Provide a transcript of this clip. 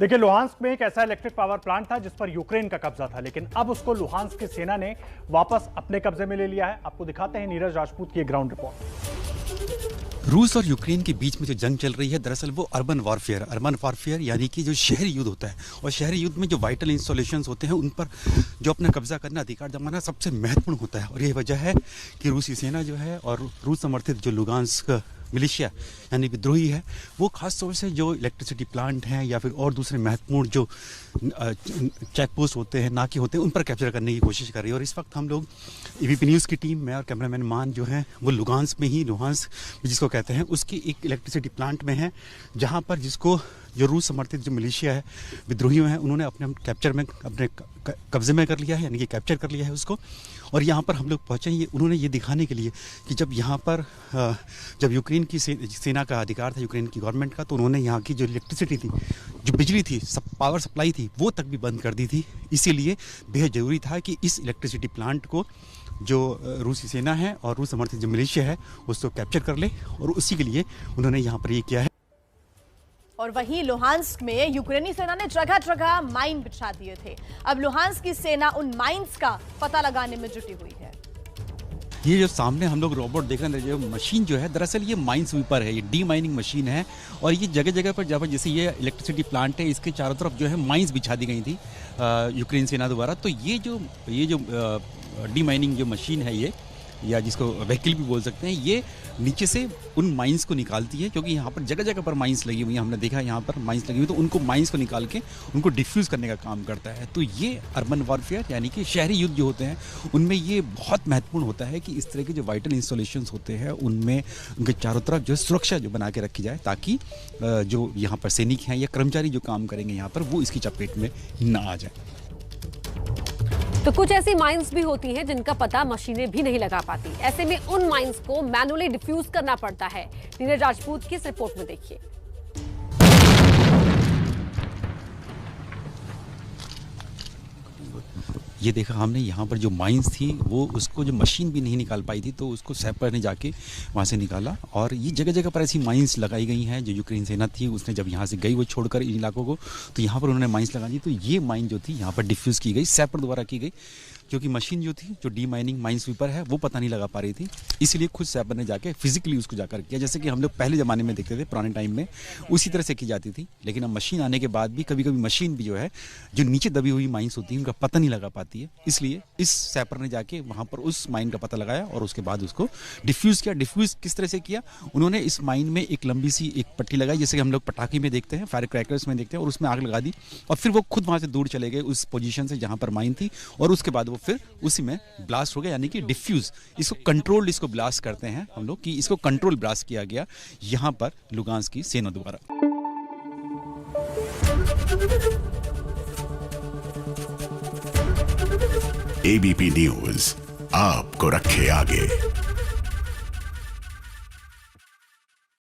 देखिए, लुहांस्क में एक ऐसा इलेक्ट्रिक पावर प्लांट था जिस पर यूक्रेन का कब्जा था, लेकिन अब उसको लुहांस्क की सेना ने वापस अपने कब्जे में ले लिया है। आपको दिखाते हैं नीरज राजपूत की ग्राउंड रिपोर्ट। रूस और यूक्रेन के बीच में जो जंग चल रही है, दरअसल वो अर्बन वॉरफेयर यानी कि जो शहरी युद्ध होता है, और शहरी युद्ध में जो वाइटल इंस्टॉलेशंस होते हैं उन पर जो अपना कब्जा करना, अधिकार जमाना सबसे महत्वपूर्ण होता है। और यही वजह है कि रूसी सेना जो है और रूस समर्थित जो लुगांस्क मिलिशिया यानी विद्रोही है, वो खास तौर से जो इलेक्ट्रिसिटी प्लांट हैं या फिर और दूसरे महत्वपूर्ण जो चेक पोस्ट होते हैं, नाके होते हैं, उन पर कैप्चर करने की कोशिश कर रही है। और इस वक्त हम लोग एबीपी न्यूज़ की टीम में और कैमरामैन मान जो हैं वो लुगांस्क में ही, लुहांस्क जिसको कहते हैं, उसकी एक इलेक्ट्रिसिटी प्लांट में है, जहाँ पर जिसको जो रूस समर्थित जो मिलिशिया है, विद्रोही हैं, उन्होंने अपने कब्जे में कर लिया है, यानी कि कैप्चर कर लिया है उसको। और यहाँ पर हम लोग पहुँचे हैं उन्होंने ये दिखाने के लिए कि जब यहाँ पर जब यूक्रेन की सेना का अधिकार था, यूक्रेन की गवर्नमेंट का, तो उन्होंने यहाँ की जो इलेक्ट्रिसिटी थी, जो बिजली थी, पावर सप्लाई थी, वो तक भी बंद कर दी थी। इसीलिए बेहद ज़रूरी था कि इस इलेक्ट्रिसिटी प्लांट को जो रूसी सेना है और रूस समर्थित जो मिलिशिया है उसको कैप्चर कर ले, और उसी के लिए उन्होंने यहाँ पर ये किया है। और वहीं लुहांस्क में यूक्रेनी सेना ने जगह जगह माइन बिछा दिए थे। अब लुहांस्क की सेना उन माइंस का पता लगाने में जुटी हुई है। ये जो सामने हम लोग रोबोट देख रहे हैं, जो मशीन जो है, दरअसल ये माइन स्वीपर है, ये डी माइनिंग मशीन है। और ये जगह जगह पर जब जैसे ये इलेक्ट्रिसिटी प्लांट है, इसके चारों तरफ जो है माइंस बिछा दी गई थी यूक्रेन सेना द्वारा। तो ये जो डी माइनिंग जो मशीन है, ये या जिसको व्हीकल भी बोल सकते हैं, ये नीचे से उन माइंस को निकालती है, क्योंकि यहाँ पर जगह जगह पर माइंस लगी हुई हैं। हमने देखा यहाँ पर माइंस लगी हुई, तो उनको माइंस को निकाल के उनको डिफ्यूज़ करने का काम करता है। तो ये अर्बन वॉरफेयर यानी कि शहरी युद्ध जो होते हैं, उनमें ये बहुत महत्वपूर्ण होता है कि इस तरह के जो वाइटल इंस्टॉलेशंस होते हैं उनमें उनके चारों तरफ जो सुरक्षा जो बना के रखी जाए, ताकि जो यहाँ पर सैनिक हैं या कर्मचारी जो काम करेंगे यहाँ पर, वो इसकी चपेट में ना आ जाए। तो कुछ ऐसी माइंस भी होती हैं जिनका पता मशीनें भी नहीं लगा पाती। ऐसे में उन माइंस को मैनुअली डिफ्यूज करना पड़ता है। नीरज राजपूत की इस रिपोर्ट में देखिए। ये देखा हमने, यहाँ पर जो माइंस थी वो उसको जो मशीन भी नहीं निकाल पाई थी, तो उसको सैपर ने जाके वहाँ से निकाला। और ये जगह जगह पर ऐसी माइंस लगाई गई हैं। जो यूक्रेन सेना थी उसने जब यहाँ से गई वो छोड़कर इन इलाकों को, तो यहाँ पर उन्होंने माइंस लगा दी। तो ये माइन जो थी यहाँ पर डिफ्यूज़ की गई, सैपर द्वारा की गई, क्योंकि मशीन जो थी, जो डी माइनिंग माइन स्वीपर है, वो पता नहीं लगा पा रही थी। इसलिए खुद सैपर ने जाके फिजिकली उसको जाकर किया, जैसे कि हम लोग पहले ज़माने में देखते थे, पुराने टाइम में उसी तरह से की जाती थी। लेकिन अब मशीन आने के बाद भी कभी कभी मशीन भी जो है, जो नीचे दबी हुई माइंस होती है, उनका पता नहीं लगा पाती है। इसलिए इस सैपर ने जाके वहाँ पर उस माइन का पता लगाया और उसके बाद उसको डिफ्यूज़ किया। डिफ्यूज़ किस तरह से किया? उन्होंने इस माइन में एक लंबी सी एक पट्टी लगाई, जैसे कि हम लोग पटाखे में देखते हैं, फायर क्रैकर्स में देखते हैं, और उसमें आग लगा दी। और फिर वो खुद वहाँ से दूर चले गए उस पोजीशन से जहाँ पर माइन थी, और उसके बाद वो फिर उसी में ब्लास्ट हो गया, यानी कि डिफ्यूज। इसको कंट्रोल्ड इसको ब्लास्ट करते हैं हम लोग, कि इसको कंट्रोल ब्लास्ट किया गया यहाँ पर लुगांस्क की सेना द्वारा। एबीपी न्यूज आपको रखे आगे।